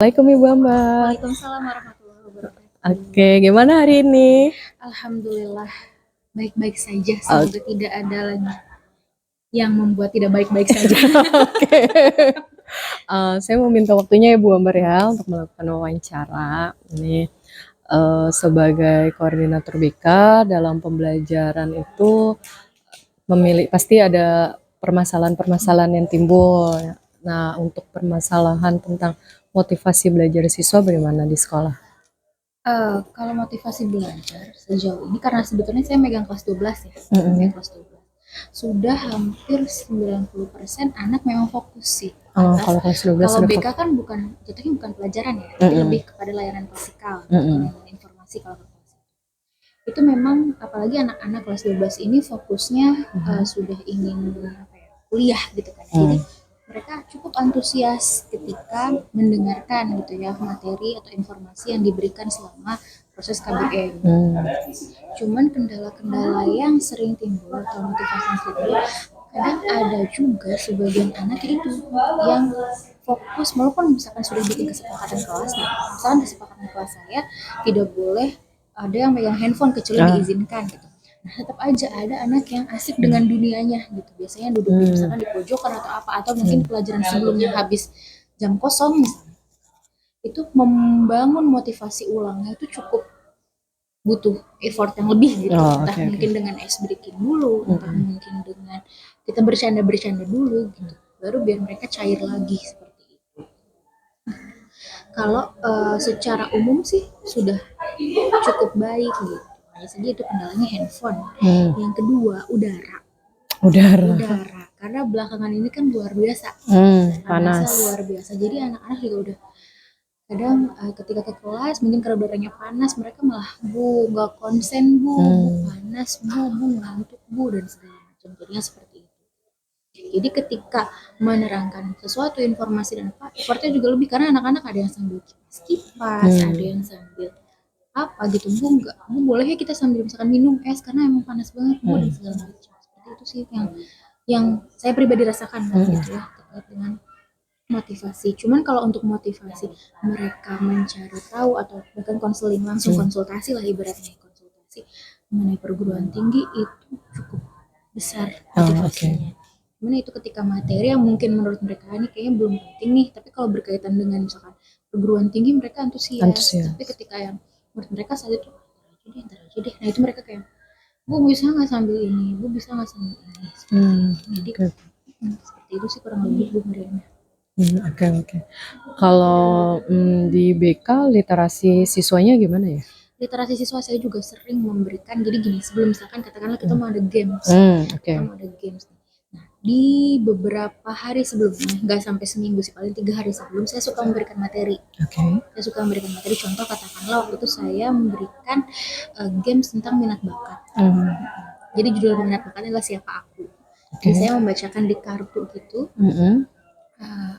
Waalaikumsalam Ibu Ambar. Waalaikumsalam warahmatullahi wabarakatuh. Oke, gimana hari ini? Alhamdulillah baik-baik saja. Semoga tidak ada lagi yang membuat tidak baik-baik saja. Oke. Saya mau minta waktunya ya Bu Ambar ya untuk melakukan wawancara. Ini sebagai koordinator BK dalam pembelajaran itu pasti ada permasalahan-permasalahan yang timbul. Nah, untuk permasalahan tentang motivasi belajar siswa bagaimana di sekolah? Kalau motivasi belajar sejauh ini karena sebetulnya saya megang kelas 12 ya. Megang kelas 12. Sudah hampir 90% anak memang fokus sih. Kalau kelas 12 Kalau sudah BK kan jatuhnya bukan pelajaran ya, tapi lebih kepada layanan klasikal, layanan informasi kalau ke kelas. Itu memang apalagi anak-anak kelas 12 ini fokusnya sudah ingin kuliah gitu kan. Jadi mereka cukup antusias ketika mendengarkan gitu ya materi atau informasi yang diberikan selama proses KBM. Cuman kendala-kendala yang sering timbul atau motivasi yang sering timbul, kadang ada juga sebagian anak itu yang fokus walaupun misalkan sudah bikin kesepakatan kelas, misalkan kesepakatan kelas saya tidak boleh ada yang megang handphone kecuali diizinkan gitu. Nah, tetap aja ada anak yang asik dengan dunianya gitu. Biasanya duduk misalkan di pojokan atau apa, atau mungkin pelajaran sebelumnya habis jam kosong misalnya. Itu membangun motivasi ulangnya itu cukup butuh effort yang lebih gitu. Entah mungkin dengan ice breaking dulu, entah mungkin dengan kita bercanda-bercanda dulu gitu. Baru biar mereka cair lagi seperti itu. Kalau secara umum sih sudah cukup baik gitu. Biasanya itu kendalanya handphone. Yang kedua udara. Karena belakangan ini kan luar biasa. Panas luar biasa. Jadi anak-anak juga udah kadang ketika ke kelas mungkin karena udaranya panas mereka malah nggak konsen panas ngantuk dan segala macam. Jadinya seperti itu. Jadi ketika menerangkan sesuatu informasi dan apa effortnya juga lebih karena anak-anak ada yang sambil kipas, ada yang sambil apa gitu. Bu boleh ya kita sambil misalkan minum es karena emang panas banget dan segala macam. Seperti itu sih yang saya pribadi rasakan gitu ya terkait dengan motivasi. Cuman kalau untuk motivasi mereka mencari tahu atau bukan konseling langsung konsultasi lah ibaratnya konsultasi mengenai perguruan tinggi itu cukup besar motivasinya. Cuman itu ketika materi yang mungkin menurut mereka ini kayaknya belum penting nih, tapi kalau berkaitan dengan misalkan perguruan tinggi mereka antusias. Tapi ketika yang menurut mereka saat itu ntar aja deh. Nah itu mereka kayak Bu bisa nggak sambil ini, Bu bisa nggak sambil ini. Jadi seperti itu sih kurang lebih Bu Mariana. Oke. Kalau di BK literasi siswanya gimana ya? Literasi siswa saya juga sering memberikan, jadi gini, sebelum misalkan katakanlah kita mau ada games, kita mau ada games. Nah, di beberapa hari sebelumnya, nggak sampai seminggu sih, paling 3 hari sebelum, saya suka memberikan materi. Saya suka memberikan materi, contoh katakanlah waktu itu saya memberikan games tentang minat bakat. Jadi judul minat bakatnya adalah Siapa Aku. Jadi saya membacakan di kartu gitu.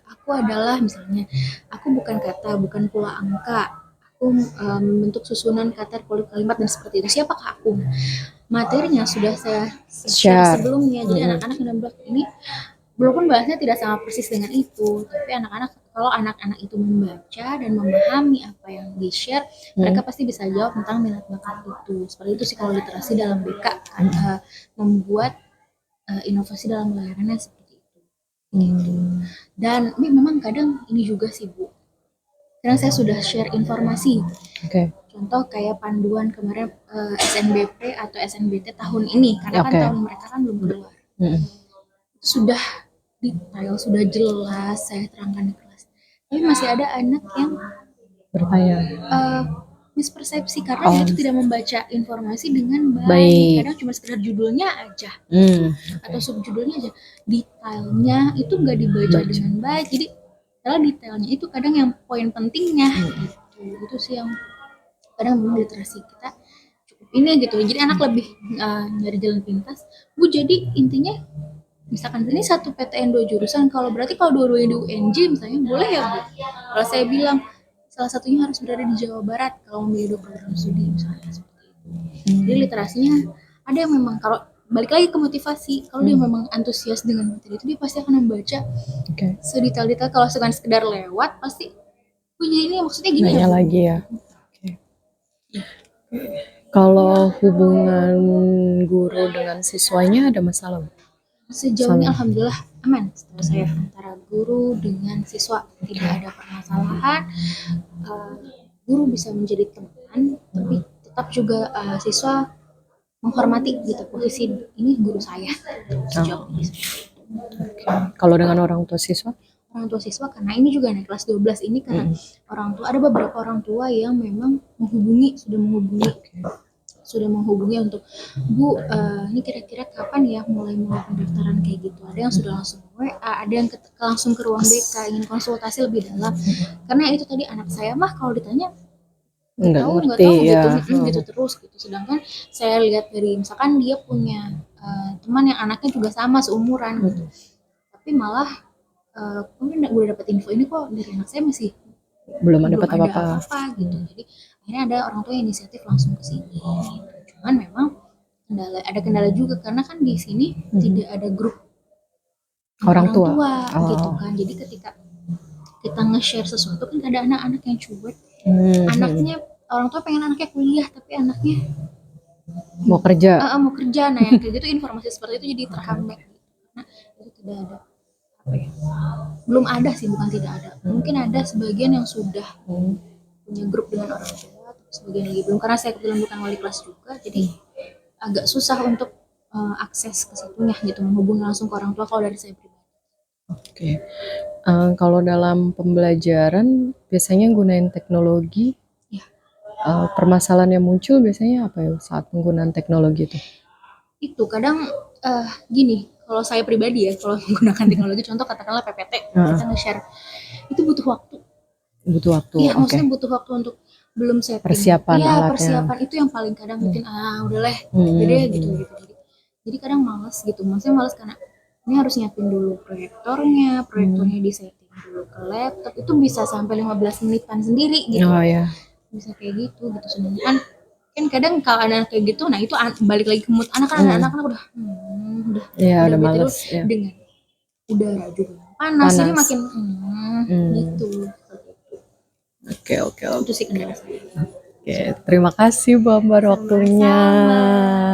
Aku adalah misalnya, aku bukan kata, bukan pula angka, aku membentuk susunan kata polip kalimat dan seperti itu. Siapakah aku? Materinya sudah saya share sebelumnya. Jadi anak-anak sudah bilang ini walaupun bahasnya tidak sama persis dengan itu, tapi kalau anak-anak itu membaca dan memahami apa yang di-share, mereka pasti bisa jawab tentang minat bakat itu. Seperti itu sih kalau literasi dalam BK membuat inovasi dalam layanannya seperti itu. Gitu. Dan memang kadang ini juga sih Bu. Karena saya sudah share informasi. Contoh kayak panduan kemarin SNBP atau SNBT tahun ini, karena kan tahun mereka kan belum keluar. Sudah detail, sudah jelas saya terangkan di kelas. Tapi masih ada anak yang bertanya, mispersepsi karena dia itu tidak membaca informasi dengan baik. Kadang cuma sekedar judulnya aja atau subjudulnya aja, detailnya itu nggak dibaca dengan baik. Jadi detailnya itu kadang yang poin pentingnya gitu. Itu sih yang kadang memang literasi kita cukup ini gitu. Jadi anak lebih nyari jalan pintas. Bu jadi intinya misalkan ini satu PTN 2 jurusan, kalau berarti kalau dua-duanya di UNJ misalnya boleh ya Bu? Kalau saya bilang salah satunya harus berada di Jawa Barat kalau memilih program studi misalnya seperti itu. Jadi literasinya ada yang memang kalau balik lagi ke motivasi, kalau dia memang antusias dengan materi itu dia pasti akan membaca sedetail-detail. Kalau sekedar lewat pasti jadi ini maksudnya gini nanya ya Bu. lagi ya. Oke. Kalau hubungan guru dengan siswanya ada masalah nggak? Sejauh ini Sama. alhamdulillah aman setahu saya antara guru dengan siswa tidak ada permasalahan. Eh, Guru bisa menjadi teman, tapi tetap juga siswa menghormati gitu posisi ini guru saya sejauh ini. Kalau dengan orang tua siswa? Orang tua siswa karena ini juga naik kelas 12 ini karena orang tua ada beberapa orang tua yang memang sudah menghubungi untuk Bu, ini kira-kira kapan ya mulai pendaftaran kayak gitu. Ada yang sudah langsung WA, ada yang langsung ke ruang BK ingin konsultasi lebih dalam. Karena itu tadi anak saya mah kalau ditanya Nggak nggak ngerti tahu ya. gitu, gitu terus gitu. Sedangkan saya lihat dari misalkan dia punya teman yang anaknya juga sama seumuran gitu, tapi malah mungkin udah dapat info ini kok dari anak saya masih Belum belum dapat ada apa-apa. apa-apa gitu. Jadi akhirnya ada orang tua yang inisiatif langsung ke sini gitu. Cuman memang ada kendala juga karena kan di sini tidak ada grup Orang tua. gitu kan. Jadi ketika kita nge-share sesuatu kan ada anak-anak yang cuek. Anaknya orang tua pengen anaknya kuliah tapi anaknya Mau kerja. mau kerja. Nah yang kayak gitu informasi seperti itu jadi terhambat gitu. Karena itu tidak ada apa ya, belum ada sih, bukan tidak ada, mungkin ada sebagian yang sudah punya grup dengan orang tua, tapi sebagian lagi belum karena saya kebetulan bukan wali kelas juga, jadi agak susah untuk akses ke situnya gitu, menghubungi langsung ke orang tua kalau dari saya pribadi. Oke. Kalau dalam pembelajaran biasanya gunain teknologi, Ya. Permasalahan yang muncul biasanya apa ya saat penggunaan teknologi itu? Itu kadang gini, kalau saya pribadi ya, kalau menggunakan teknologi, contoh katakanlah PPT, kita nge-share, itu butuh waktu. Butuh waktu. Iya, maksudnya butuh waktu untuk belum setting. Persiapan alatnya. Persiapan itu yang paling kadang bikin udahlah, udah gitu. Jadi kadang males gitu. Maksudnya males karena ini harus nyiapin dulu proyektornya di setting dulu ke laptop, itu bisa sampai 15 menitan sendiri gitu. Oh ya. Bisa kayak gitu sedangkan kan kadang kalau anak kayak gitu, nah itu balik lagi ke mood anak kan, anak udah udah gitu males ya. dengan udara juga panas. Jadi makin gitu. Oke. Itu sih kendala saya. Oke, terima kasih Bu Ambar waktunya. Sama-sama.